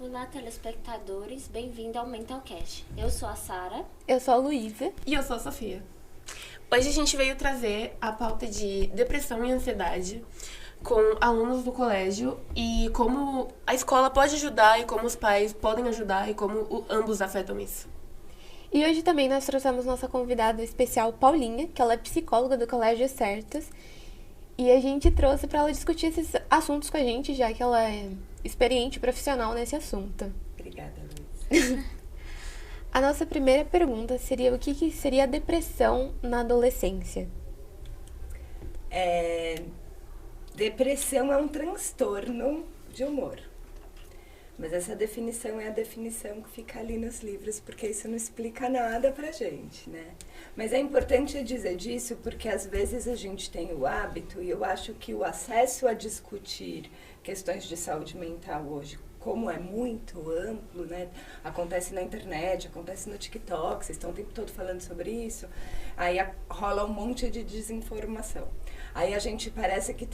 Olá, telespectadores, bem-vindo ao Mentalcast. Eu sou a Sara. Eu sou a Luísa. E eu sou a Sofia. Hoje a gente veio trazer a pauta de depressão e ansiedade com alunos do colégio e como a escola pode ajudar e como os pais podem ajudar e como ambos afetam isso. E hoje também nós trouxemos nossa convidada especial, Paulinha, que ela é psicóloga do Colégio Certas. E a gente trouxe para ela discutir esses assuntos com a gente, já que ela é experiente profissional nesse assunto. Obrigada, Luísa. A nossa primeira pergunta seria o que seria a depressão na adolescência? Depressão é um transtorno de humor. Mas essa definição é a definição que fica ali nos livros, porque isso não explica nada pra gente, né? Mas é importante dizer disso porque às vezes a gente tem o hábito, e eu acho que o acesso a discutir questões de saúde mental hoje, como é muito amplo, né? Acontece na internet, acontece no TikTok, vocês estão o tempo todo falando sobre isso, aí rola um monte de desinformação. Aí a gente parece que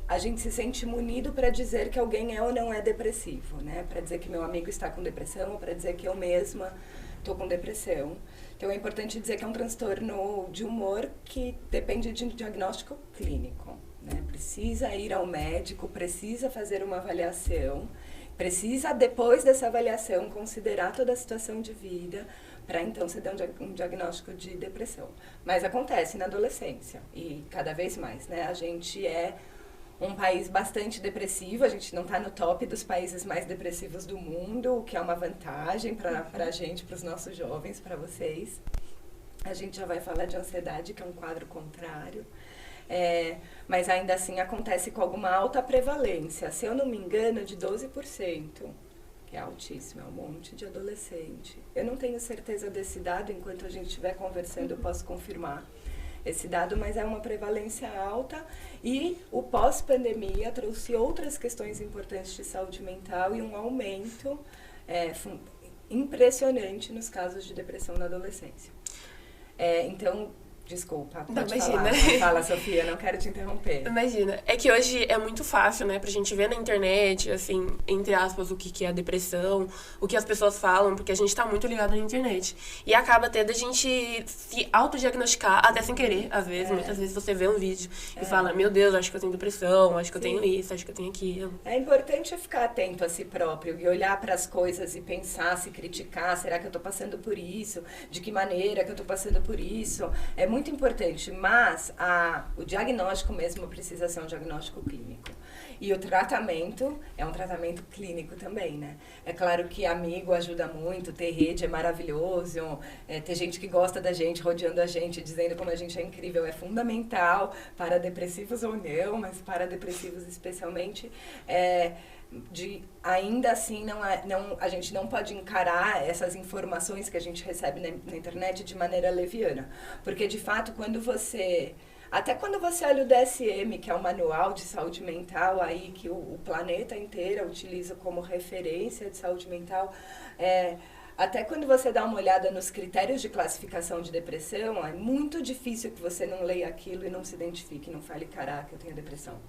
a gente se sente munido para dizer que alguém é ou não é depressivo, né? Para dizer que meu amigo está com depressão, ou para dizer que eu mesma estou com depressão. Então é importante dizer que é um transtorno de humor que depende de um diagnóstico clínico, né? Precisa ir ao médico, precisa fazer uma avaliação, precisa, depois dessa avaliação, considerar toda a situação de vida, para então se dar um diagnóstico de depressão. Mas acontece na adolescência, e cada vez mais, né? A gente é um país bastante depressivo, a gente não está no top dos países mais depressivos do mundo, o que é uma vantagem para a gente, para os nossos jovens, para vocês. A gente já vai falar de ansiedade, que é um quadro contrário. Mas ainda assim acontece com alguma alta prevalência, se eu não me engano, de 12%, que é altíssimo, é um monte de adolescente. Eu não tenho certeza desse dado, enquanto a gente estiver conversando eu posso confirmar esse dado, mas é uma prevalência alta e o pós-pandemia trouxe outras questões importantes de saúde mental e um aumento impressionante nos casos de depressão na adolescência. Então, desculpa, pode falar. Fala, Sofia, não quero te interromper. Imagina. É que hoje é muito fácil, né, pra gente ver na internet, assim, entre aspas, o que é a depressão, o que as pessoas falam, porque a gente tá muito ligado na internet. E acaba até da gente se autodiagnosticar, até sem querer, às vezes. Muitas vezes você vê um vídeo e fala, meu Deus, acho que eu tenho depressão, acho que eu tenho isso, acho que eu tenho aquilo. É importante ficar atento a si próprio e olhar para as coisas e pensar, se criticar, será que eu tô passando por isso? De que maneira que eu tô passando por isso? É muito importante, mas o diagnóstico mesmo precisa ser um diagnóstico clínico. E o tratamento é um tratamento clínico também, né? É claro que amigo ajuda muito, ter rede é maravilhoso, ter gente que gosta da gente, rodeando a gente, dizendo como a gente é incrível, é fundamental para depressivos ou não, mas para depressivos especialmente, ainda assim a gente não pode encarar essas informações que a gente recebe na internet de maneira leviana, porque de fato até quando você olha o DSM, que é o Manual de Saúde Mental aí que o planeta inteiro utiliza como referência de saúde mental, até quando você dá uma olhada nos critérios de classificação de depressão, é muito difícil que você não leia aquilo e não se identifique, não fale, caraca, eu tenho depressão.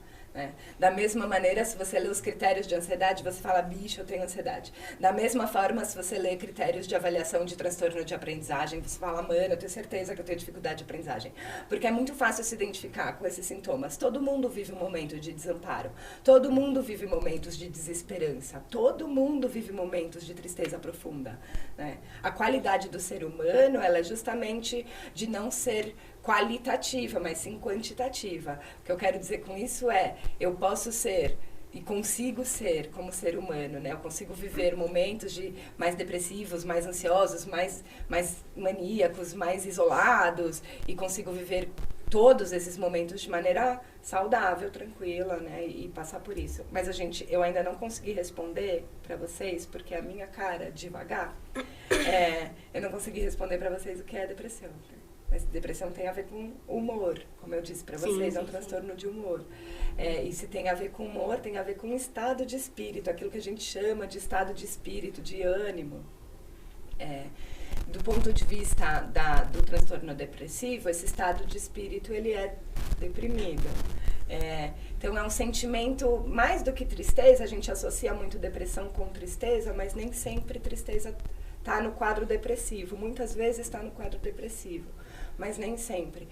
Da mesma maneira, se você lê os critérios de ansiedade, você fala, bicho, eu tenho ansiedade. Da mesma forma, se você lê critérios de avaliação de transtorno de aprendizagem, você fala, mano, eu tenho certeza que eu tenho dificuldade de aprendizagem. Porque é muito fácil se identificar com esses sintomas. Todo mundo vive um momento de desamparo. Todo mundo vive momentos de desesperança. Todo mundo vive momentos de tristeza profunda, né? A qualidade do ser humano, ela é justamente de não ser qualitativa, mas sim quantitativa. O que eu quero dizer com isso eu posso ser e consigo ser como ser humano, né? Eu consigo viver momentos mais depressivos, mais ansiosos, mais maníacos, mais isolados, e consigo viver todos esses momentos de maneira saudável, tranquila, né? E passar por isso. Mas eu ainda não consegui responder para vocês, porque a minha cara, devagar, eu não consegui responder para vocês o que é depressão, né? Mas depressão tem a ver com humor, como eu disse para vocês, é um transtorno de humor. E se tem a ver com humor, tem a ver com estado de espírito, aquilo que a gente chama de estado de espírito, de ânimo. Do ponto de vista do transtorno depressivo, esse estado de espírito ele é deprimido. Então é um sentimento, mais do que tristeza, a gente associa muito depressão com tristeza, mas nem sempre tristeza está no quadro depressivo. Muitas vezes está no quadro depressivo, mas nem sempre.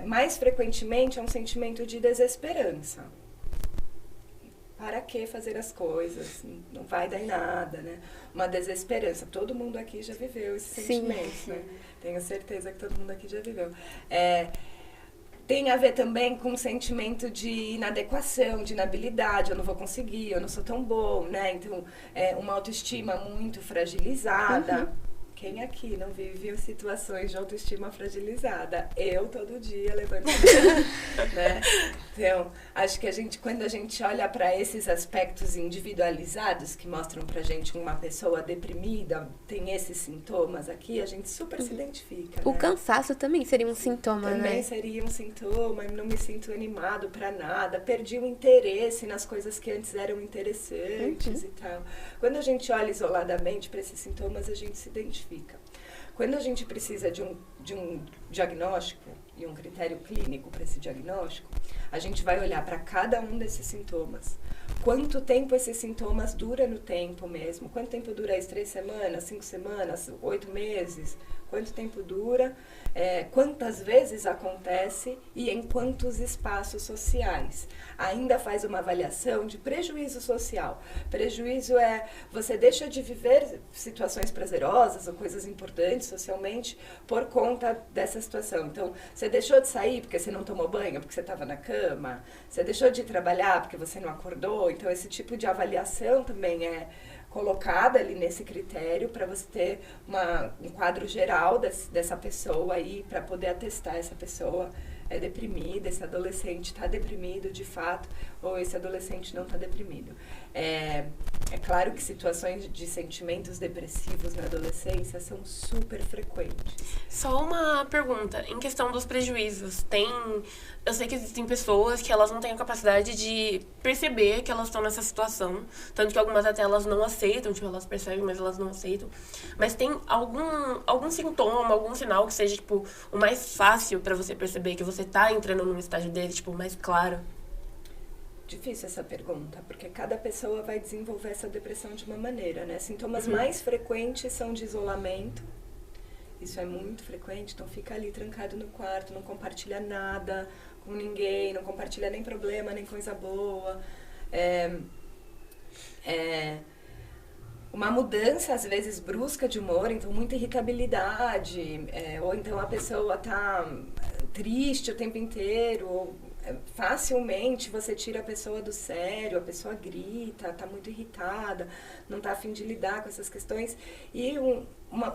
Mais frequentemente é um sentimento de desesperança. Para que fazer as coisas? Não vai dar em nada, né? Uma desesperança. Todo mundo aqui já viveu esse sentimento, né? Tenho certeza que todo mundo aqui já viveu. Tem a ver também com um sentimento de inadequação, de inabilidade. Eu não vou conseguir, eu não sou tão bom, né? Então, uma autoestima muito fragilizada. Quem aqui não vive situações de autoestima fragilizada? Eu, todo dia, levanto né? Então, acho que quando a gente olha para esses aspectos individualizados que mostram pra gente uma pessoa deprimida, tem esses sintomas aqui, a gente super se identifica, O né? cansaço também seria um sintoma, Também né? seria um sintoma, não me sinto animado para nada, perdi o interesse nas coisas que antes eram interessantes e tal. Quando a gente olha isoladamente para esses sintomas, a gente se identifica. Quando a gente precisa de um diagnóstico e um critério clínico para esse diagnóstico, a gente vai olhar para cada um desses sintomas. Quanto tempo esses sintomas duram no tempo mesmo? Quanto tempo dura isso? 3 semanas, 5 semanas, 8 meses? Quanto tempo dura? Quantas vezes acontece e em quantos espaços sociais? Ainda faz uma avaliação de prejuízo social. Prejuízo você deixa de viver situações prazerosas ou coisas importantes socialmente por conta dessa situação. Então, você deixou de sair porque você não tomou banho, porque você estava na cama. Você deixou de ir trabalhar porque você não acordou. Então, esse tipo de avaliação também é colocada ali nesse critério para você ter um quadro geral dessa pessoa aí, para poder atestar essa pessoa é deprimida, esse adolescente está deprimido de fato, ou esse adolescente não está deprimido. É claro que situações de sentimentos depressivos na adolescência são super frequentes. Só uma pergunta, em questão dos prejuízos, eu sei que existem pessoas que elas não têm a capacidade de perceber que elas estão nessa situação, tanto que algumas até elas não aceitam, tipo, elas percebem, mas elas não aceitam. Mas tem algum sintoma, algum sinal que seja, tipo, o mais fácil pra você perceber que você tá entrando num estágio dele, tipo, mais claro? Difícil essa pergunta, porque cada pessoa vai desenvolver essa depressão de uma maneira, né? Sintomas mais frequentes são de isolamento. Isso é muito frequente, então fica ali trancado no quarto, não compartilha nada com ninguém, não compartilha nem problema, nem coisa boa. Uma mudança, às vezes, brusca de humor, então muita irritabilidade, ou então a pessoa tá triste o tempo inteiro, ou facilmente você tira a pessoa do sério, a pessoa grita, tá muito irritada, não tá a fim de lidar com essas questões. E um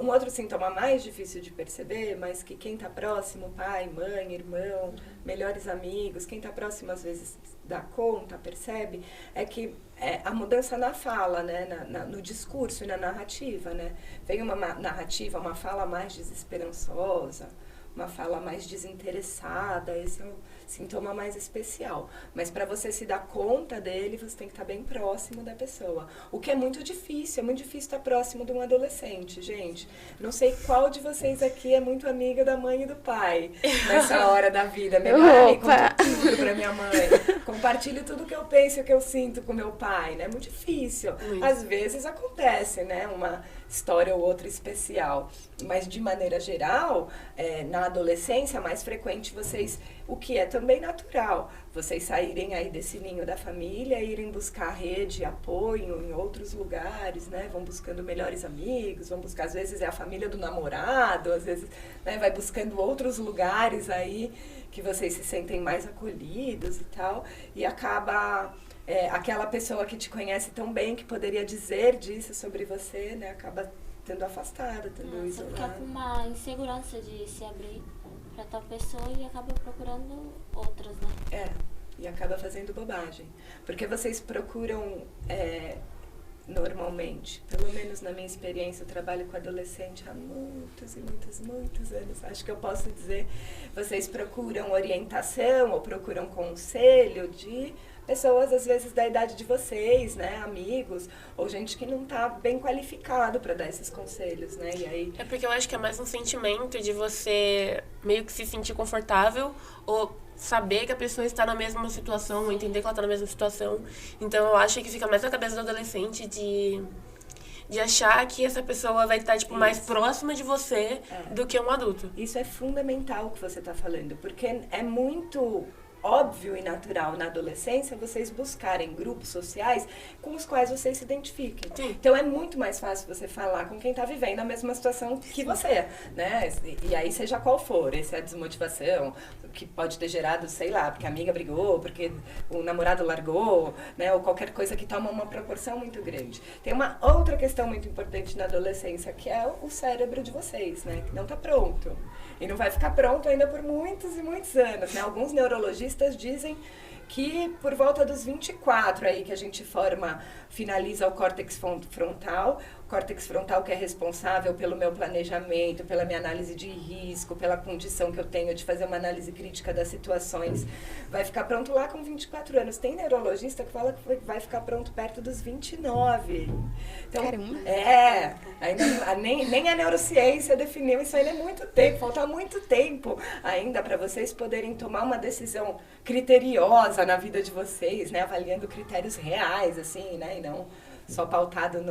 outro sintoma mais difícil de perceber, mas que quem tá próximo, pai, mãe, irmão, melhores amigos, quem tá próximo às vezes dá conta, percebe, é que a mudança na fala, né, no discurso e na narrativa, né? Vem uma narrativa, uma fala mais desesperançosa, uma fala mais desinteressada, esse é um sintoma mais especial. Mas para você se dar conta dele, você tem que estar bem próximo da pessoa. O que é muito difícil estar próximo de um adolescente, gente. Não sei qual de vocês aqui é muito amiga da mãe e do pai nessa hora da vida. Minha mãe conta tudo pra minha mãe. Compartilho tudo que eu penso e o que eu sinto com meu pai, né? É muito difícil. Às vezes acontece, né? Uma história ou outra especial. Mas, de maneira geral, na adolescência, é mais frequente vocês, o que é também natural, vocês saírem aí desse ninho da família, irem buscar rede, apoio em outros lugares, né? Vão buscando melhores amigos, vão buscar, às vezes é a família do namorado, às vezes, né, vai buscando outros lugares aí que vocês se sentem mais acolhidos e tal, e acaba aquela pessoa que te conhece tão bem, que poderia dizer disso sobre você, né? Acaba tendo afastada, tendo Você fica isolada. com uma insegurança de se abrir pra tal pessoa e acaba procurando outras, né? E acaba fazendo bobagem. Porque vocês procuram, normalmente, pelo menos na minha experiência, eu trabalho com adolescente há muitos e muitos, muitos anos. Acho que eu posso dizer, vocês procuram orientação ou procuram conselho de pessoas, às vezes, da idade de vocês, né? Amigos, ou gente que não está bem qualificado para dar esses conselhos, né? E aí... É porque eu acho que é mais um sentimento de você meio que se sentir confortável ou saber que a pessoa está na mesma situação, ou entender que ela está na mesma situação. Então, eu acho que fica mais na cabeça do adolescente de achar que essa pessoa vai estar, tipo, mais próxima de você do que um adulto. Isso é fundamental o que você está falando, porque é muito óbvio e natural na adolescência vocês buscarem grupos sociais com os quais vocês se identifiquem. Sim. Então é muito mais fácil você falar com quem está vivendo a mesma situação que você, né? E aí seja qual for, essa é a desmotivação, que pode ter gerado, sei lá, porque a amiga brigou, porque o namorado largou, né? Ou qualquer coisa que toma uma proporção muito grande. Tem uma outra questão muito importante na adolescência, que é o cérebro de vocês, né? Que não está pronto. E não vai ficar pronto ainda por muitos e muitos anos, né? Alguns neurologistas dizem que por volta dos 24 aí que a gente finaliza o córtex frontal, o córtex frontal que é responsável pelo meu planejamento, pela minha análise de risco, pela condição que eu tenho de fazer uma análise crítica das situações, vai ficar pronto lá com 24 anos. Tem neurologista que fala que vai ficar pronto perto dos 29. Então, caramba! Ainda, nem a neurociência definiu isso, ainda é muito tempo, falta muito tempo ainda para vocês poderem tomar uma decisão criteriosa na vida de vocês, né, avaliando critérios reais, assim, né, e não só pautado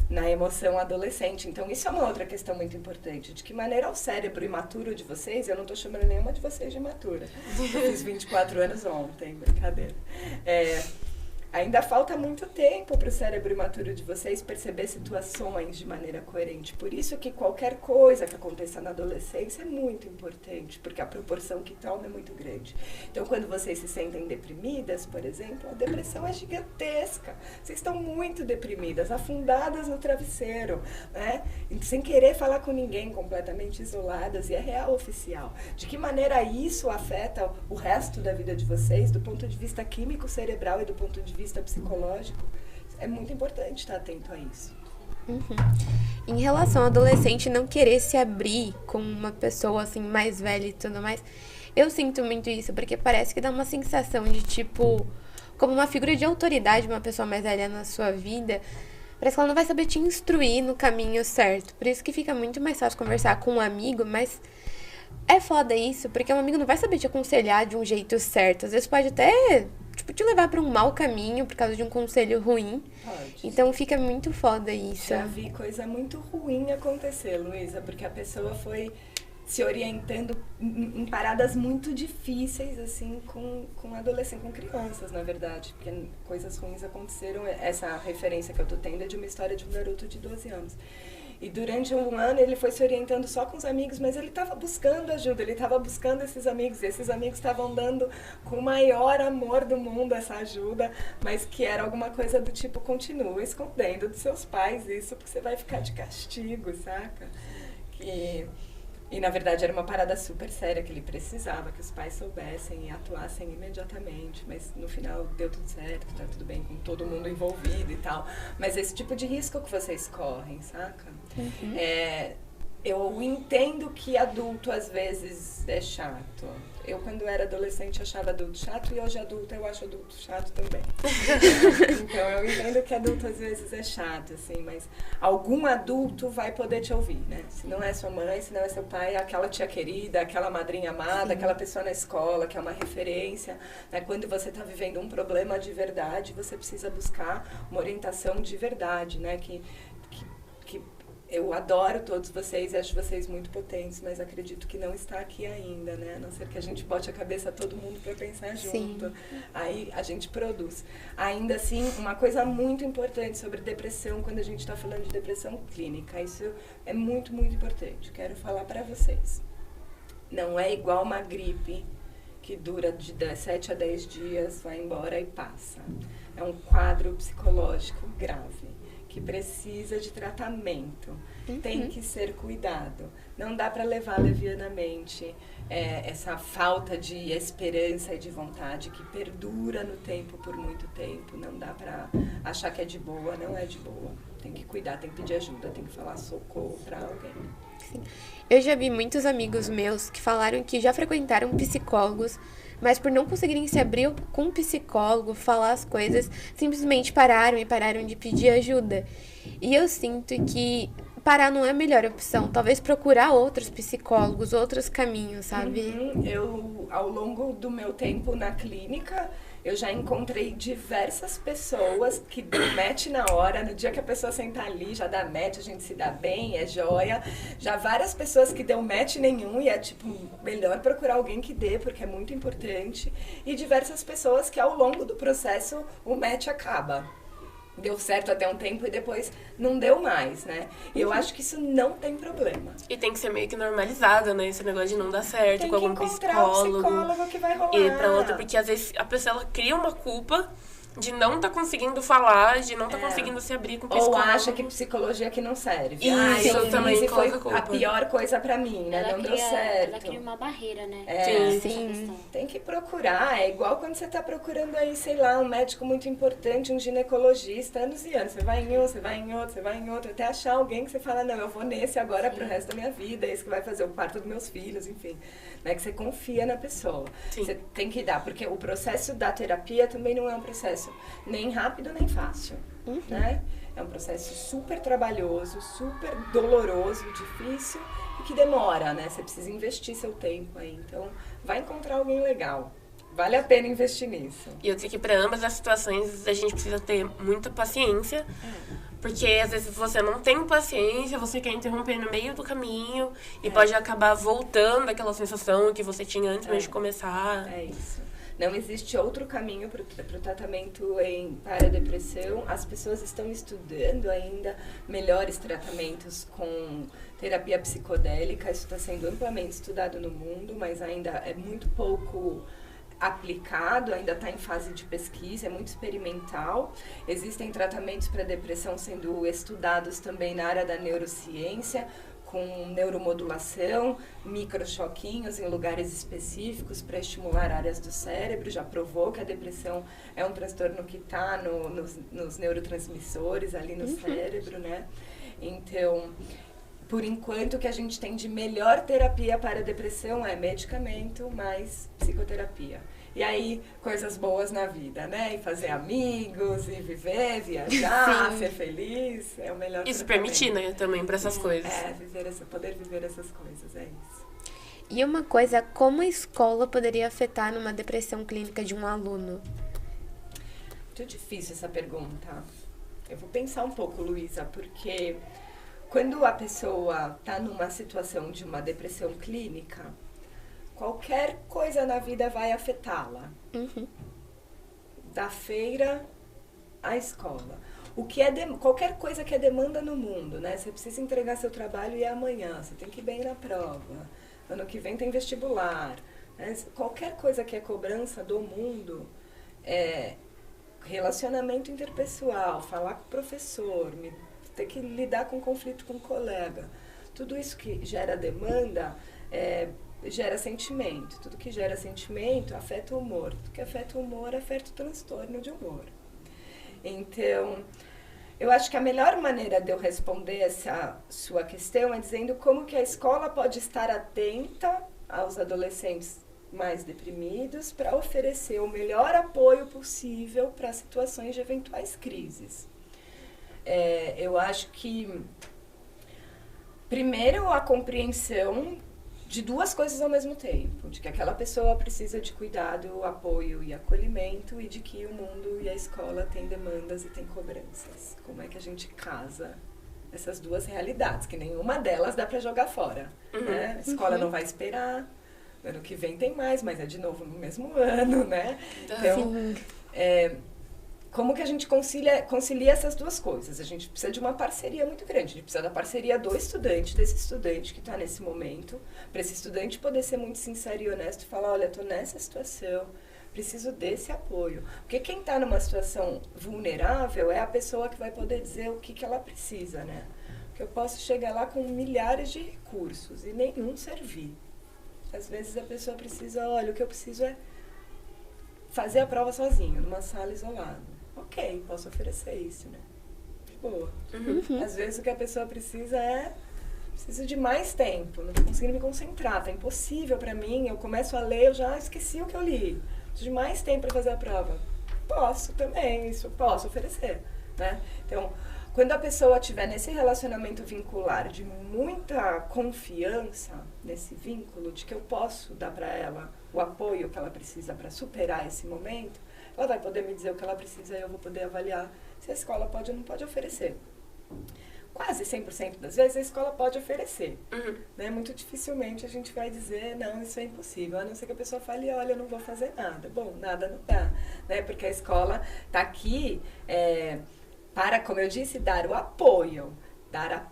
na emoção adolescente. Então, isso é uma outra questão muito importante. De que maneira o cérebro imaturo de vocês, eu não estou chamando nenhuma de vocês de imatura. Eu fiz 24 anos ontem, brincadeira. Ainda falta muito tempo para o cérebro imaturo de vocês perceber situações de maneira coerente. Por isso que qualquer coisa que aconteça na adolescência é muito importante, porque a proporção que toma é muito grande. Então, quando vocês se sentem deprimidas, por exemplo, a depressão é gigantesca. Vocês estão muito deprimidas, afundadas no travesseiro, né? Sem querer falar com ninguém, completamente isoladas, e é real oficial. De que maneira isso afeta o resto da vida de vocês, do ponto de vista químico cerebral e do ponto de vista psicológico, é muito importante estar atento a isso. Uhum. Em relação ao adolescente não querer se abrir com uma pessoa assim mais velha e tudo mais, eu sinto muito isso, porque parece que dá uma sensação de tipo, como uma figura de autoridade, uma pessoa mais velha na sua vida, parece que ela não vai saber te instruir no caminho certo. Por isso que fica muito mais fácil conversar com um amigo, mas é foda isso, porque um amigo não vai saber te aconselhar de um jeito certo. Às vezes pode até te levar para um mau caminho por causa de um conselho ruim. Pode. Então fica muito foda isso. Já vi coisa muito ruim acontecer, Luísa, porque a pessoa foi se orientando em paradas muito difíceis, assim, com adolescentes, com crianças, na verdade. Porque coisas ruins aconteceram. Essa referência que eu tô tendo é de uma história de um garoto de 12 anos. E durante um ano ele foi se orientando só com os amigos, mas ele estava buscando ajuda, ele estava buscando esses amigos, e esses amigos estavam dando com o maior amor do mundo essa ajuda, mas que era alguma coisa do tipo, continua escondendo dos seus pais isso, porque você vai ficar de castigo, saca? E na verdade era uma parada super séria que ele precisava, que os pais soubessem e atuassem imediatamente, mas no final deu tudo certo, tá tudo bem com todo mundo envolvido e tal. Mas esse tipo de risco que vocês correm, saca? Uhum. Eu entendo que adulto às vezes é chato. Eu, quando era adolescente, achava adulto chato, e hoje adulto eu acho adulto chato também. Então, eu entendo que adulto às vezes é chato, assim, mas algum adulto vai poder te ouvir, né? Se não é sua mãe, se não é seu pai, aquela tia querida, aquela madrinha amada, sim, aquela pessoa na escola que é uma referência, né? Quando você está vivendo um problema de verdade, você precisa buscar uma orientação de verdade, né? Que eu adoro todos vocês e acho vocês muito potentes, mas acredito que não está aqui ainda, né? A não ser que a gente bote a cabeça todo mundo para pensar junto. Sim. Aí a gente produz. Ainda assim, uma coisa muito importante sobre depressão, quando a gente está falando de depressão clínica, isso é muito, muito importante. Quero falar para vocês. Não é igual uma gripe que dura de 7 a 10 dias, vai embora e passa. É um quadro psicológico grave, que precisa de tratamento, tem que ser cuidado. Não dá para levar levianamente essa falta de esperança e de vontade que perdura no tempo por muito tempo. Não dá para achar que é de boa, não é de boa. Tem que cuidar, tem que pedir ajuda, tem que falar socorro para alguém. Sim. Eu já vi muitos amigos meus que falaram que já frequentaram psicólogos, mas por não conseguirem se abrir com um psicólogo, falar as coisas, simplesmente pararam de pedir ajuda. E eu sinto que parar não é a melhor opção. Talvez procurar outros psicólogos, outros caminhos, sabe? Eu, ao longo do meu tempo na clínica, eu já encontrei diversas pessoas que dão match na hora. No dia que a pessoa sentar ali, já dá match, a gente se dá bem, é joia. Já várias pessoas que dão match nenhum e é tipo, melhor procurar alguém que dê, porque é muito importante. E diversas pessoas que ao longo do processo o match acaba. Deu certo até um tempo e depois não deu mais, né? E eu acho que isso não tem problema. E tem que ser meio que normalizado, né? Esse negócio de não dar certo Tem com que algum encontrar o psicólogo que vai rolar. E pra outra, porque às vezes a pessoa ela cria uma culpa de não tá conseguindo falar, de não tá conseguindo se abrir com o psicólogo. Ou acha que psicologia aqui não serve. Isso, eu também foi coloca a pior coisa pra mim, né? Não deu certo. Ela cria uma barreira, né? Sim. Tem que procurar. É igual quando você tá procurando aí, sei lá, um médico muito importante, um ginecologista, anos e anos. Você vai em um, você vai em outro, você vai em outro, até achar alguém que você fala, não, eu vou nesse agora pro resto da minha vida, esse que vai fazer o parto dos meus filhos, enfim. Né? Que você confia na pessoa. Sim. Você tem que dar, porque o processo da terapia também não é um processo nem rápido, nem fácil, né? É um processo super trabalhoso, super doloroso, difícil e que demora, né? Você precisa investir seu tempo aí. Então, vai encontrar alguém legal. Vale a pena investir nisso. E eu sei que para ambas as situações a gente precisa ter muita paciência. Porque às vezes você não tem paciência, você quer interromper no meio do caminho e pode acabar voltando àquela sensação que você tinha antes mesmo de começar. É isso. Não existe outro caminho para o tratamento para a depressão. As pessoas estão estudando ainda melhores tratamentos com terapia psicodélica. Isso está sendo amplamente estudado no mundo, mas ainda é muito pouco aplicado, ainda está em fase de pesquisa, é muito experimental. Existem tratamentos para depressão sendo estudados também na área da neurociência, com neuromodulação, microchoquinhos em lugares específicos para estimular áreas do cérebro. Já provou que a depressão é um transtorno que está nos neurotransmissores ali no cérebro, né? Então, por enquanto, o que a gente tem de melhor terapia para a depressão é medicamento mais psicoterapia. E aí, coisas boas na vida, né? E fazer amigos, e viver, viajar, ser feliz, é o melhor E se tratamento. permitir, né, também para essas coisas. Poder viver essas coisas, é isso. E uma coisa, como a escola poderia afetar numa depressão clínica de um aluno? Muito difícil essa pergunta. Eu vou pensar um pouco, Luísa, porque quando a pessoa está numa situação de uma depressão clínica, qualquer coisa na vida vai afetá-la. Da feira à escola. O que é qualquer coisa que é demanda no mundo, né? Você precisa entregar seu trabalho e é amanhã. Você tem que ir bem na prova. Ano que vem tem vestibular. Né? Qualquer coisa que é cobrança do mundo, relacionamento interpessoal, falar com o professor, ter que lidar com conflito com o colega. Tudo isso que gera demanda gera sentimento. Tudo que gera sentimento afeta o humor. Tudo que afeta o humor afeta o transtorno de humor. Então, eu acho que a melhor maneira de eu responder essa sua questão é dizendo como que a escola pode estar atenta aos adolescentes mais deprimidos para oferecer o melhor apoio possível para situações de eventuais crises. Eu acho que, primeiro, a compreensão de duas coisas ao mesmo tempo, de que aquela pessoa precisa de cuidado, apoio e acolhimento, e de que o mundo e a escola têm demandas e têm cobranças. Como é que a gente casa essas duas realidades, que nenhuma delas dá para jogar fora, né? A escola não vai esperar, ano que vem tem mais, mas é de novo no mesmo ano, né? Então, como que a gente concilia essas duas coisas? A gente precisa de uma parceria muito grande. A gente precisa da parceria do estudante, desse estudante que está nesse momento, para esse estudante poder ser muito sincero e honesto e falar, olha, estou nessa situação, preciso desse apoio. Porque quem está numa situação vulnerável é a pessoa que vai poder dizer o que ela precisa, né? Porque eu posso chegar lá com milhares de recursos e nenhum servir. Às vezes a pessoa precisa, olha, o que eu preciso é fazer a prova sozinho, numa sala isolada. Ok, posso oferecer isso, né? De boa. Às vezes o que a pessoa precisa preciso de mais tempo, não tô conseguindo me concentrar, tá impossível pra mim, eu começo a ler, eu já esqueci o que eu li. Preciso de mais tempo pra fazer a prova. Posso também, isso eu posso oferecer, né? Então, quando a pessoa estiver nesse relacionamento vincular de muita confiança, nesse vínculo, de que eu posso dar para ela o apoio que ela precisa para superar esse momento, ela vai poder me dizer o que ela precisa e eu vou poder avaliar se a escola pode ou não pode oferecer. Quase 100% das vezes a escola pode oferecer. Né? Muito dificilmente a gente vai dizer, não, isso é impossível. A não ser que a pessoa fale, olha, eu não vou fazer nada. Bom, nada não dá. Né? Porque a escola está aqui para, como eu disse, dar o apoio.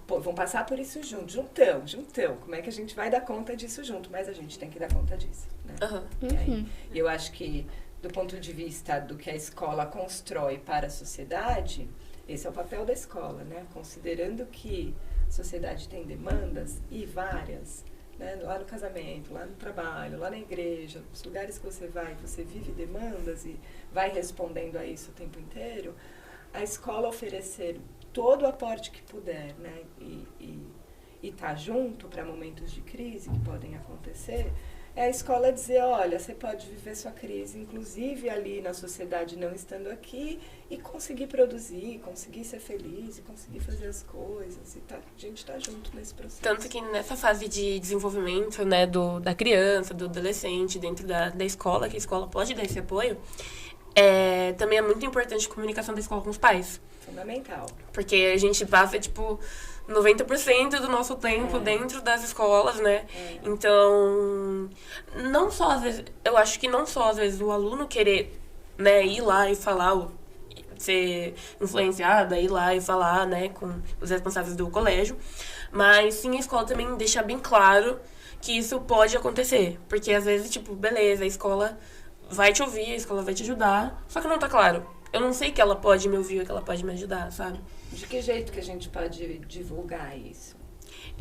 Vão passar por isso junto. Juntão. Como é que a gente vai dar conta disso junto? Mas a gente tem que dar conta disso. Né? E aí, eu acho que, do ponto de vista do que a escola constrói para a sociedade, esse é o papel da escola, né? Considerando que a sociedade tem demandas, e várias, né? Lá no casamento, lá no trabalho, lá na igreja, nos lugares que você vai, você vive demandas e vai respondendo a isso o tempo inteiro, a escola oferecer todo o aporte que puder, né? E tá junto para momentos de crise que podem acontecer, é a escola dizer, olha, você pode viver sua crise, inclusive ali na sociedade não estando aqui, e conseguir produzir, conseguir ser feliz, e conseguir fazer as coisas, e a gente tá junto nesse processo. Tanto que nessa fase de desenvolvimento, né, da criança, do adolescente, dentro da escola, que a escola pode dar esse apoio, também é muito importante a comunicação da escola com os pais. Fundamental. Porque a gente passa, 90% do nosso tempo dentro das escolas, né? Então, não só às vezes, eu acho que não só às vezes o aluno querer, né, ir lá e falar, ser influenciada, ir lá e falar, né, com os responsáveis do colégio, mas sim a escola também deixar bem claro que isso pode acontecer. Porque às vezes, beleza, a escola vai te ouvir, a escola vai te ajudar, só que não tá claro. Eu não sei que ela pode me ouvir ou que ela pode me ajudar, sabe? De que jeito que a gente pode divulgar isso?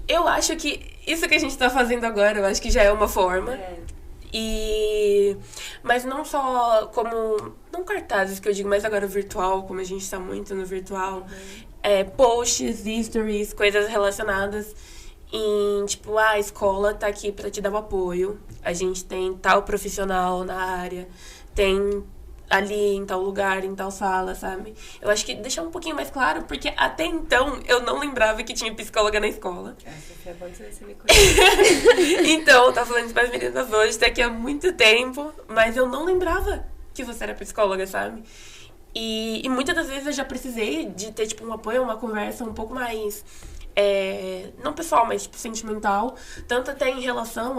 Eu acho que isso que a gente tá fazendo agora, eu acho que já é uma forma. Mas não só como... Não cartazes que eu digo, mas agora virtual, como a gente tá muito no virtual. Posts, stories, coisas relacionadas em, a escola tá aqui pra te dar o apoio. A gente tem tal profissional na área, tem ali em tal lugar, em tal sala, sabe? Eu acho que deixar um pouquinho mais claro, porque até então eu não lembrava que tinha psicóloga na escola. Sofia, pode ser, você me conhece. Então, eu tava falando isso para as meninas hoje, daqui a muito tempo, mas eu não lembrava que você era psicóloga, sabe? E muitas das vezes eu já precisei de ter, um apoio, uma conversa um pouco mais... não pessoal, mas, sentimental. Tanto até em relação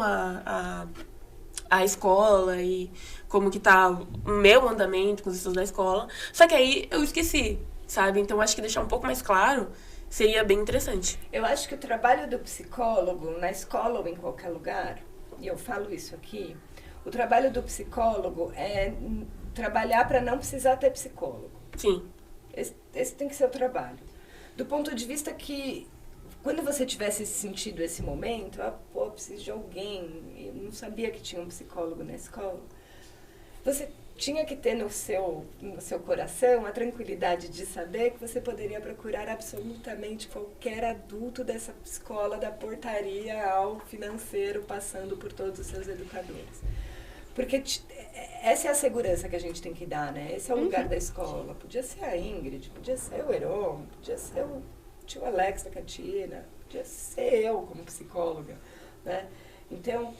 a escola e como que tá o meu andamento com os estudos da escola. Só que aí eu esqueci, sabe? Então acho que deixar um pouco mais claro seria bem interessante. Eu acho que o trabalho do psicólogo, na escola ou em qualquer lugar, e eu falo isso aqui, o trabalho do psicólogo é trabalhar para não precisar ter psicólogo. Sim. Esse tem que ser o trabalho. Do ponto de vista que, quando você tivesse sentido esse momento, preciso de alguém, eu não sabia que tinha um psicólogo na escola, você tinha que ter no seu coração a tranquilidade de saber que você poderia procurar absolutamente qualquer adulto dessa escola, da portaria ao financeiro, passando por todos os seus educadores. Porque essa é a segurança que a gente tem que dar, né? Esse é o lugar da escola. Podia ser a Ingrid, podia ser o Heron, podia ser o tio Alex da cantina, podia ser eu como psicóloga, né? Então,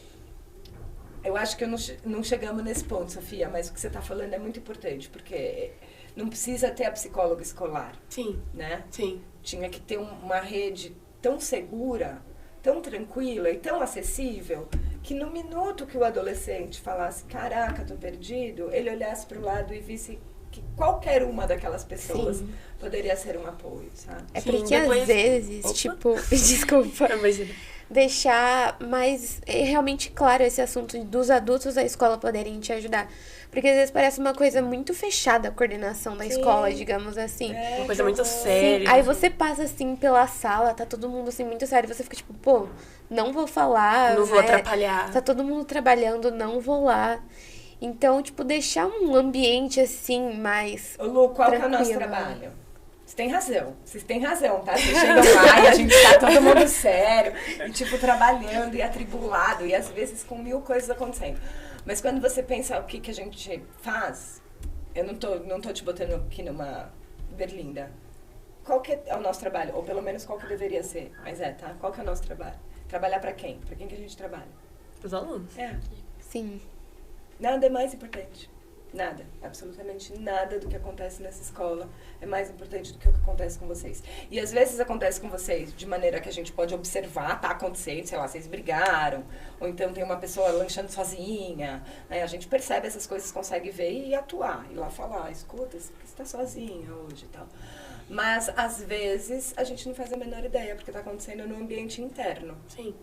eu acho que não chegamos nesse ponto, Sofia, mas o que você está falando é muito importante, porque não precisa ter a psicóloga escolar. Sim. Né? Sim. Tinha que ter uma rede tão segura, tão tranquila e tão acessível, que no minuto que o adolescente falasse, caraca, tô perdido, ele olhasse para o lado e visse que qualquer uma daquelas pessoas poderia ser um apoio, sabe? É porque às vezes, desculpa, Imagina. Deixar mais realmente claro esse assunto dos adultos da escola poderem te ajudar. Porque às vezes parece uma coisa muito fechada a coordenação da escola, digamos assim. Uma coisa muito séria. Aí você passa assim pela sala, tá todo mundo assim muito sério, você fica não vou falar. Não vou atrapalhar. Tá todo mundo trabalhando, não vou lá. Então, deixar um ambiente assim mais. Ô, Lu, qual que é o nosso tranquilo. trabalho? Vocês têm razão, tá? Vocês chegam lá e a gente tá todo mundo sério, e trabalhando e atribulado, e às vezes com 1000 coisas acontecendo. Mas quando você pensa o que a gente faz, eu não tô te botando aqui numa berlinda. qual que é o nosso trabalho? Ou pelo menos qual que deveria ser? Mas tá? Qual que é o nosso trabalho? Trabalhar para quem? Para quem que a gente trabalha? Os alunos. Sim. Nada é mais importante. Nada. Absolutamente nada do que acontece nessa escola é mais importante do que o que acontece com vocês. E às vezes acontece com vocês de maneira que a gente pode observar, tá acontecendo, sei lá, vocês brigaram, ou então tem uma pessoa lanchando sozinha, né? A gente percebe essas coisas, consegue ver e atuar, ir lá falar, escuta, você está sozinha hoje e tal. Mas às vezes a gente não faz a menor ideia, porque está acontecendo no ambiente interno. Sim.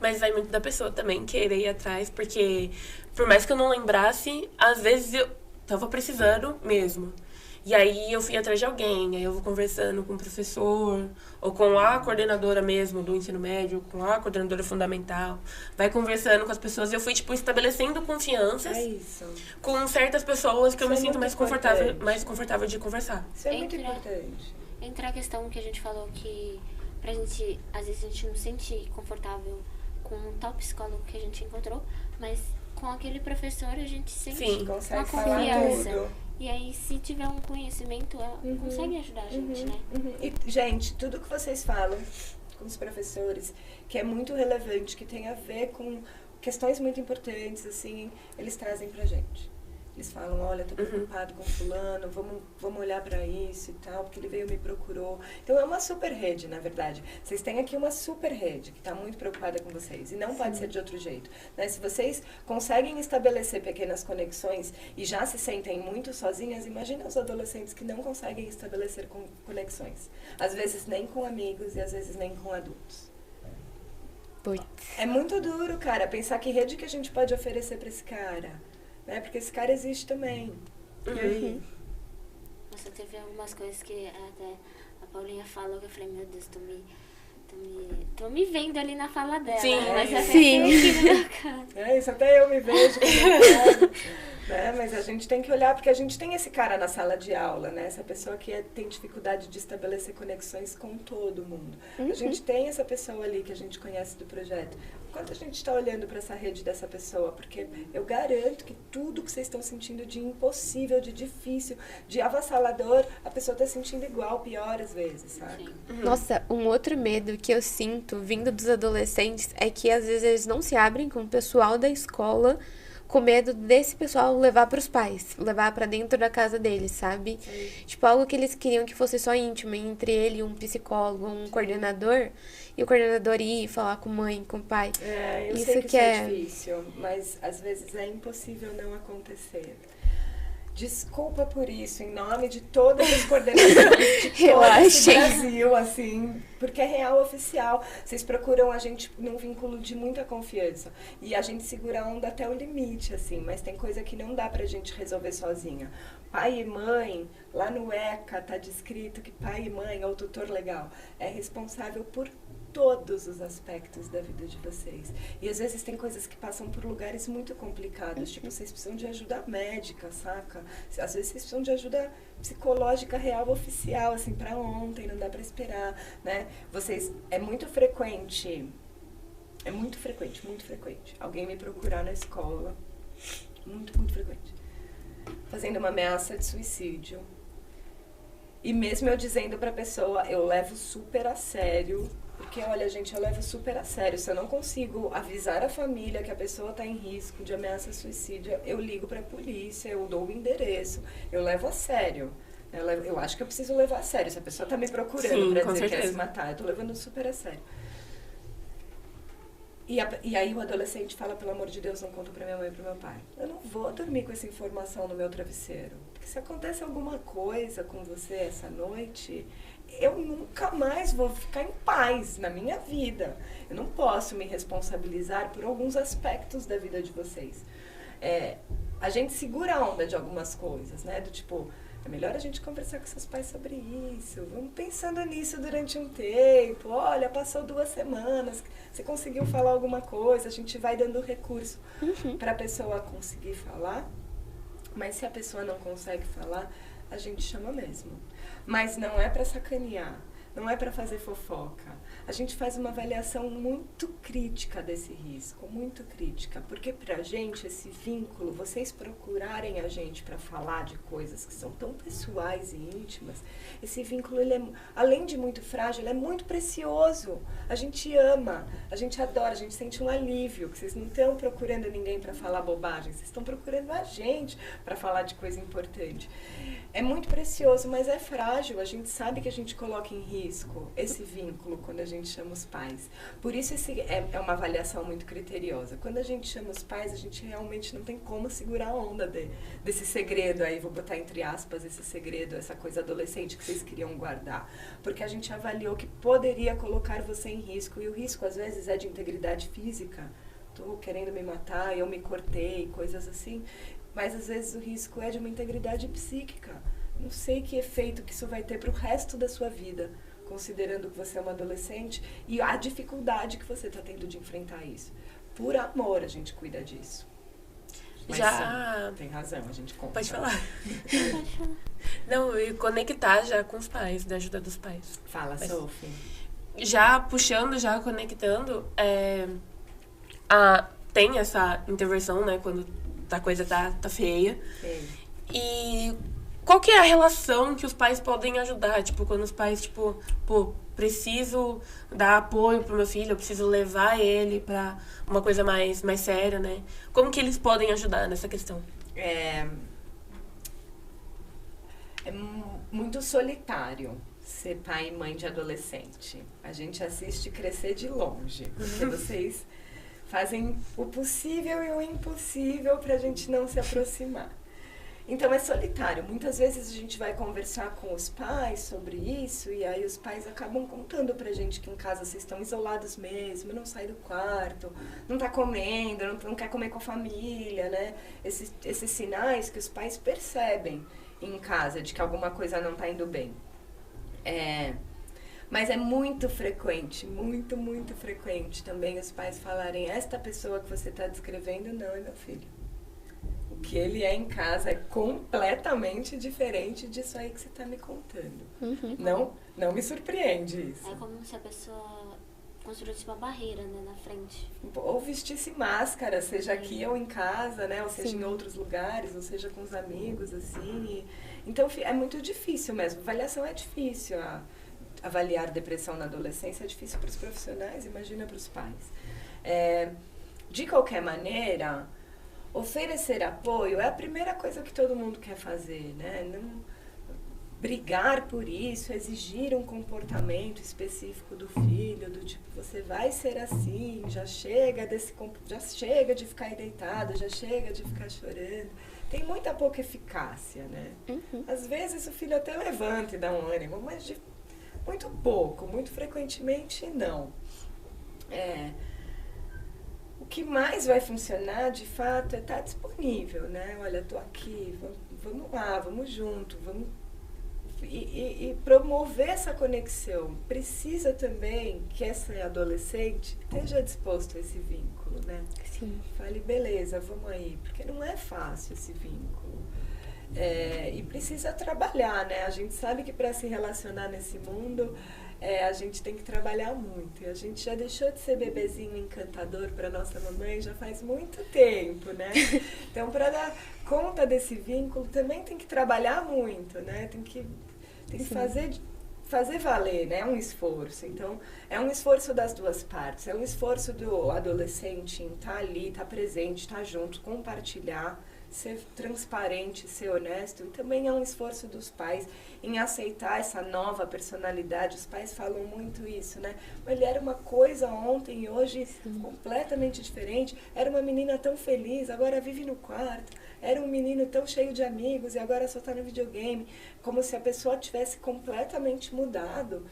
Mas vai muito da pessoa também querer ir atrás, porque por mais que eu não lembrasse, às vezes eu tava precisando mesmo. E aí eu fui atrás de alguém, aí eu vou conversando com o professor, ou com a coordenadora mesmo do ensino médio, com a coordenadora fundamental. Vai conversando com as pessoas e eu fui, tipo, estabelecendo confianças com certas pessoas que eu me sinto mais confortável de conversar. Isso é muito importante. Entra a questão que a gente falou que pra gente, às vezes a gente não se sente confortável com um tal psicólogo que a gente encontrou, mas com aquele professor a gente sente uma confiança. E aí, se tiver um conhecimento, ela consegue ajudar a gente, né? E, gente, tudo que vocês falam com os professores, que é muito relevante, que tem a ver com questões muito importantes, assim, eles trazem pra gente. Eles falam, olha, tô preocupado com fulano, vamos olhar pra isso e tal, porque ele veio e me procurou. Então, é uma super rede, na verdade. Vocês têm aqui uma super rede que tá muito preocupada com vocês. E não pode ser de outro jeito, né? Se vocês conseguem estabelecer pequenas conexões e já se sentem muito sozinhas, imagina os adolescentes que não conseguem estabelecer conexões. Às vezes nem com amigos e às vezes nem com adultos. É muito duro, cara, pensar que rede que a gente pode oferecer pra esse cara. Né? Porque esse cara existe também. E aí? Nossa, teve algumas coisas que até a Paulinha falou que eu falei, meu Deus, tô me vendo ali na fala dela. Sim, mas isso até eu me vejo. Né? Mas a gente tem que olhar, porque a gente tem esse cara na sala de aula, né? Essa pessoa que tem dificuldade de estabelecer conexões com todo mundo. A gente tem essa pessoa ali que a gente conhece do projeto. Quanto a gente está olhando para essa rede dessa pessoa? Porque eu garanto que tudo que vocês estão sentindo de impossível, de difícil, de avassalador, a pessoa está sentindo igual, pior às vezes, sabe? Nossa, um outro medo que eu sinto vindo dos adolescentes é que às vezes eles não se abrem com o pessoal da escola, com medo desse pessoal levar pros pais, levar pra dentro da casa deles, sabe? Sim. Tipo, algo que eles queriam que fosse só íntimo, entre ele e um psicólogo, um coordenador, e o coordenador ir falar com mãe, com pai. Eu sei que isso é difícil, mas às vezes é impossível não acontecer. Desculpa por isso, em nome de todas as coordenações de todo esse Brasil, assim, porque é real oficial. Vocês procuram a gente num vínculo de muita confiança. E a gente segura a onda até o limite, assim, mas tem coisa que não dá pra gente resolver sozinha. Pai e mãe, lá no ECA tá descrito que pai e mãe, ou tutor legal, é responsável por todos os aspectos da vida de vocês. E às vezes tem coisas que passam por lugares muito complicados, tipo, vocês precisam de ajuda médica, saca? Às vezes vocês precisam de ajuda psicológica real, oficial, assim, pra ontem, não dá pra esperar, né? Vocês, é muito frequente alguém me procurar na escola, muito frequente, fazendo uma ameaça de suicídio. E mesmo eu dizendo pra pessoa, eu levo super a sério. Porque, olha, gente, eu levo super a sério. Se eu não consigo avisar a família que a pessoa está em risco de ameaça suicídio, eu ligo para a polícia, eu dou o endereço, eu levo a sério. Eu acho que eu preciso levar a sério. Se a pessoa está me procurando para dizer que quer se matar, eu estou levando super a sério. E aí o adolescente fala, pelo amor de Deus, não conta pra minha mãe e pro meu pai. Eu não vou dormir com essa informação no meu travesseiro. Porque se acontece alguma coisa com você essa noite, eu nunca mais vou ficar em paz na minha vida. Eu não posso me responsabilizar por alguns aspectos da vida de vocês. A gente segura a onda de algumas coisas, né? Do tipo, é melhor a gente conversar com seus pais sobre isso. Vamos pensando nisso durante um tempo. Olha, passou 2 semanas, você conseguiu falar alguma coisa, a gente vai dando recurso para a pessoa conseguir falar. Mas se a pessoa não consegue falar, a gente chama mesmo. Mas não é para sacanear. não é para fazer fofoca. A gente faz uma avaliação muito crítica desse risco, muito crítica, porque pra gente esse vínculo, vocês procurarem a gente para falar de coisas que são tão pessoais e íntimas, esse vínculo, ele é, além de muito frágil, ele é muito precioso. A gente ama, a gente adora, a gente sente um alívio, que vocês não estão procurando ninguém para falar bobagem, vocês estão procurando a gente para falar de coisa importante. É muito precioso, mas é frágil. A gente sabe que a gente coloca em risco esse vínculo quando a gente chama os pais. Por isso é uma avaliação muito criteriosa. Quando a gente chama os pais, a gente realmente não tem como segurar a onda desse segredo aí, vou botar entre aspas esse segredo, essa coisa adolescente que vocês queriam guardar. Porque a gente avaliou que poderia colocar você em risco. E o risco, às vezes, é de integridade física. Estou querendo me matar, eu me cortei, coisas assim. Mas, às vezes, o risco é de uma integridade psíquica. Não sei que efeito que isso vai ter para o resto da sua vida, considerando que você é uma adolescente e a dificuldade que você está tendo de enfrentar isso. Por amor, a gente cuida disso. Mas já sim, tem razão, a gente conta. Pode falar. Não, e conectar já com os pais, da ajuda dos pais. Fala, Sophie. Já puxando, já conectando, tem essa intervenção, né, quando a coisa tá feia. Sim. E qual que é a relação que os pais podem ajudar? Tipo, quando os pais, tipo, preciso dar apoio pro meu filho, eu preciso levar ele pra uma coisa mais séria, né? Como que eles podem ajudar nessa questão? É muito solitário ser pai e mãe de adolescente. A gente assiste crescer de longe, porque vocês fazem o possível e o impossível pra gente não se aproximar. Então é solitário. Muitas vezes a gente vai conversar com os pais sobre isso e aí os pais acabam contando pra gente que em casa vocês estão isolados mesmo, não sai do quarto, não tá comendo, não quer comer com a família, né? Esses sinais que os pais percebem em casa de que alguma coisa não tá indo bem. Mas é muito frequente, muito, muito frequente também os pais falarem: esta pessoa que você está descrevendo não é meu filho. O que ele é em casa é completamente diferente disso aí que você está me contando. Uhum. Não me surpreende isso. É como se a pessoa construísse uma barreira, né, na frente. Ou vestisse máscara, seja aqui ou em casa, né? Ou seja em outros lugares, ou seja com os amigos, assim. Então é muito difícil mesmo. Avaliação é difícil. Avaliar depressão na adolescência é difícil para os profissionais, imagina para os pais. De qualquer maneira, oferecer apoio é a primeira coisa que todo mundo quer fazer, né? Não brigar por isso, exigir um comportamento específico do filho, do tipo, você vai ser assim, já chega de ficar aí deitado, já chega de ficar chorando. Tem muita pouca eficácia, né? Uhum. Às vezes o filho até levanta e dá um ânimo, mas muito pouco, muito frequentemente não. O que mais vai funcionar, de fato, é estar disponível, né? Olha, tô aqui, vamos lá, vamos junto, vamos... E promover essa conexão. Precisa também que essa adolescente esteja disposto a esse vínculo, né? Sim. Fale, beleza, vamos aí, porque não é fácil esse vínculo. E precisa trabalhar, né? A gente sabe que para se relacionar nesse mundo, a gente tem que trabalhar muito. E a gente já deixou de ser bebezinho encantador para nossa mamãe já faz muito tempo, né? Então, para dar conta desse vínculo, também tem que trabalhar muito, né? Tem que fazer valer, né? É um esforço. Então, é um esforço das duas partes. É um esforço do adolescente em estar ali, estar presente, estar junto, compartilhar, ser transparente, ser honesto. E também é um esforço dos pais em aceitar essa nova personalidade. Os pais falam muito isso, né? Ele era uma coisa ontem e hoje completamente diferente. Era uma menina tão feliz, agora vive no quarto. Era um menino tão cheio de amigos e agora só está no videogame. Como se a pessoa tivesse completamente mudado.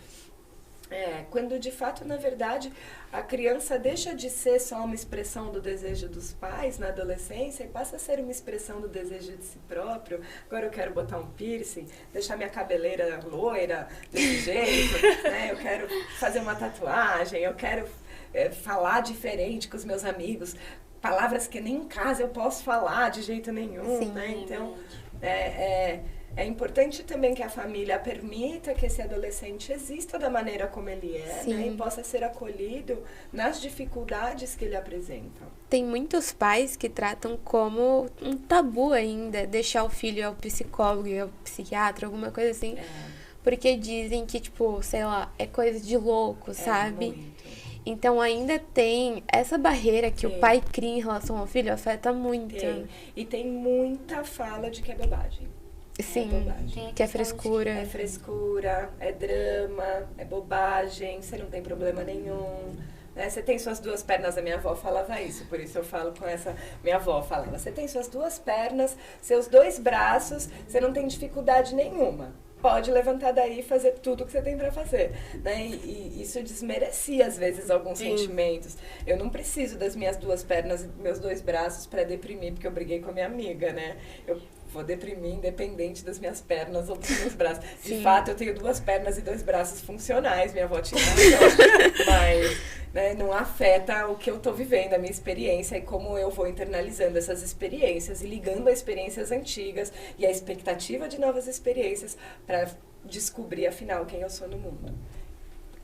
Quando de fato, na verdade, a criança deixa de ser só uma expressão do desejo dos pais na adolescência e passa a ser uma expressão do desejo de si próprio. Agora eu quero botar um piercing, deixar minha cabeleira loira desse jeito, né? Eu quero fazer uma tatuagem, eu quero falar diferente com os meus amigos, palavras que nem em casa eu posso falar de jeito nenhum, né? Então, É importante também que a família permita que esse adolescente exista da maneira como ele é, né? E possa ser acolhido nas dificuldades que ele apresenta. Tem muitos pais que tratam como um tabu ainda deixar o filho ao psicólogo e ao psiquiatra, alguma coisa assim. Porque dizem que, tipo, sei lá, é coisa de louco, sabe? Muito. Então ainda tem essa barreira que o pai cria em relação ao filho, afeta muito. E tem muita fala de que é bobagem. Sim, bobagem. que é frescura. É frescura, é drama, é bobagem, você não tem problema nenhum. Né? Você tem suas duas pernas, a minha avó falava isso, por isso eu falo com essa... Minha avó falava, você tem suas duas pernas, seus dois braços, você não tem dificuldade nenhuma. Pode levantar daí e fazer tudo que você tem pra fazer, né? E isso desmerecia, às vezes, alguns sentimentos. Eu não preciso das minhas duas pernas e meus dois braços pra deprimir, porque eu briguei com a minha amiga, né? Eu vou deprimir independente das minhas pernas ou dos meus braços. De fato, eu tenho duas pernas e dois braços funcionais, minha avó tinha razão, mas... Né, não afeta o que eu estou vivendo, a minha experiência e como eu vou internalizando essas experiências e ligando a experiências antigas e a expectativa de novas experiências para descobrir, afinal, quem eu sou no mundo.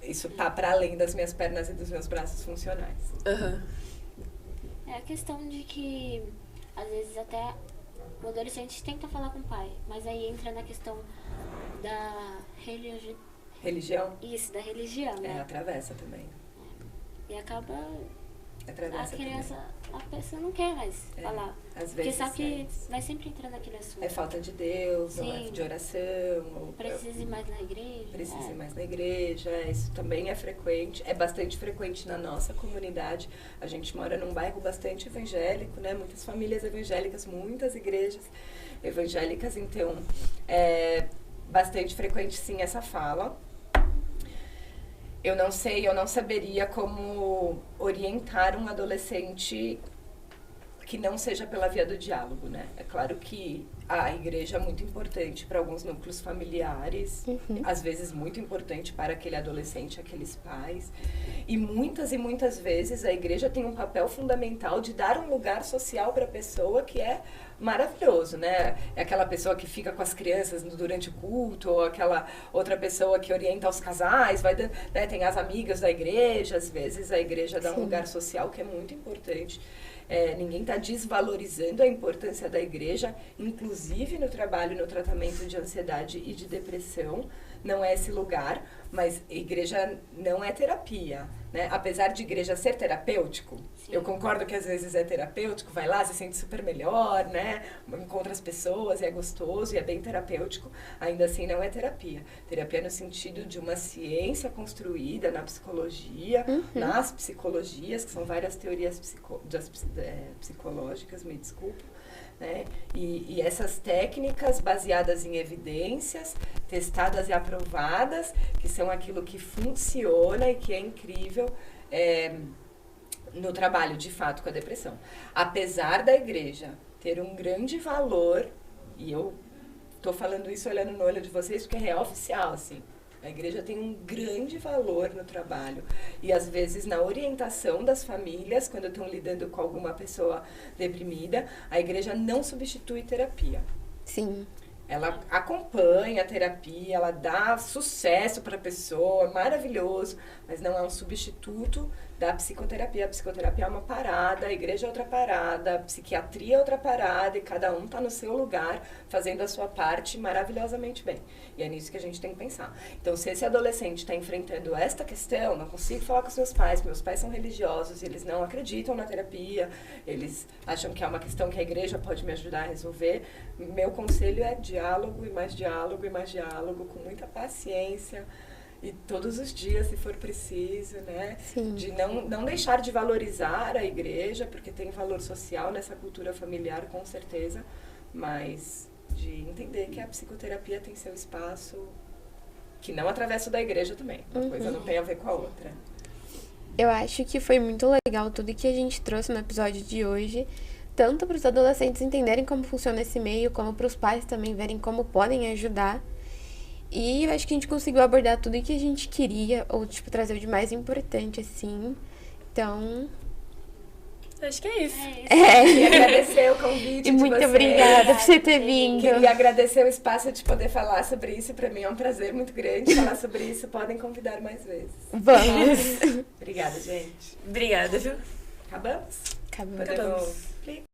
Isso tá para além das minhas pernas e dos meus braços funcionais. É a questão de que, às vezes, até o adolescente tenta falar com o pai, mas aí entra na questão da religião. Isso, da religião, né? Atravessa também. E acaba Atravessa a criança, a pessoa não quer mais falar. Às porque vezes sabe que vai sempre entrar naquele assunto. É falta de Deus, ou é de oração. Ou precisa ir mais na igreja. Precisa ir mais na igreja, isso também é frequente. É bastante frequente na nossa comunidade. A gente mora num bairro bastante evangélico, né? Muitas famílias evangélicas, muitas igrejas evangélicas. Então, é bastante frequente, sim, essa fala. Eu não saberia como orientar um adolescente que não seja pela via do diálogo, né? É claro que a igreja é muito importante para alguns núcleos familiares, às vezes muito importante para aquele adolescente, aqueles pais. E muitas vezes a igreja tem um papel fundamental de dar um lugar social para a pessoa que é maravilhoso, né? É aquela pessoa que fica com as crianças durante o culto, ou aquela outra pessoa que orienta os casais, né? Tem as amigas da igreja, às vezes a igreja dá um lugar social que é muito importante. Ninguém está desvalorizando a importância da igreja, inclusive no trabalho e no tratamento de ansiedade e de depressão. Não é esse lugar, mas igreja não é terapia, né? Apesar de igreja ser terapêutico, eu concordo que às vezes é terapêutico, vai lá, se sente super melhor, né? Encontra as pessoas e é gostoso e é bem terapêutico, ainda assim não é terapia. Terapia no sentido de uma ciência construída na psicologia, nas psicologias, que são várias teorias psicológicas, me desculpa. Né? E essas técnicas baseadas em evidências, testadas e aprovadas, que são aquilo que funciona e que é incrível no trabalho, de fato, com a depressão. Apesar da igreja ter um grande valor, e eu estou falando isso olhando no olho de vocês, porque é real oficial, assim. A igreja tem um grande valor no trabalho e, às vezes, na orientação das famílias, quando estão lidando com alguma pessoa deprimida, a igreja não substitui terapia. Sim. Ela acompanha a terapia, ela dá sucesso para a pessoa, maravilhoso, mas não é um substituto da psicoterapia. A psicoterapia é uma parada, a igreja é outra parada, a psiquiatria é outra parada e cada um está no seu lugar fazendo a sua parte maravilhosamente bem. E é nisso que a gente tem que pensar. Então, se esse adolescente está enfrentando esta questão, não consigo falar com os meus pais são religiosos, eles não acreditam na terapia, eles acham que é uma questão que a igreja pode me ajudar a resolver, meu conselho é diálogo e mais diálogo e mais diálogo, com muita paciência, e todos os dias, se for preciso, né? Sim. De não deixar de valorizar a igreja, porque tem valor social nessa cultura familiar, com certeza, mas de entender que a psicoterapia tem seu espaço, que não atravessa o da igreja também. Uma coisa não tem a ver com a outra. Eu acho que foi muito legal tudo que a gente trouxe no episódio de hoje, tanto para os adolescentes entenderem como funciona esse meio, como para os pais também verem como podem ajudar. E eu acho que a gente conseguiu abordar tudo o que a gente queria, ou, trazer o de mais importante, assim. Então, Acho que é isso. Queria agradecer o convite. E muito obrigada por você ter vindo. Queria agradecer o espaço de poder falar sobre isso. Pra mim é um prazer muito grande falar sobre isso. Podem convidar mais vezes. Vamos. Obrigada, gente. Obrigada, viu? Acabamos? Acabamos. Podemos...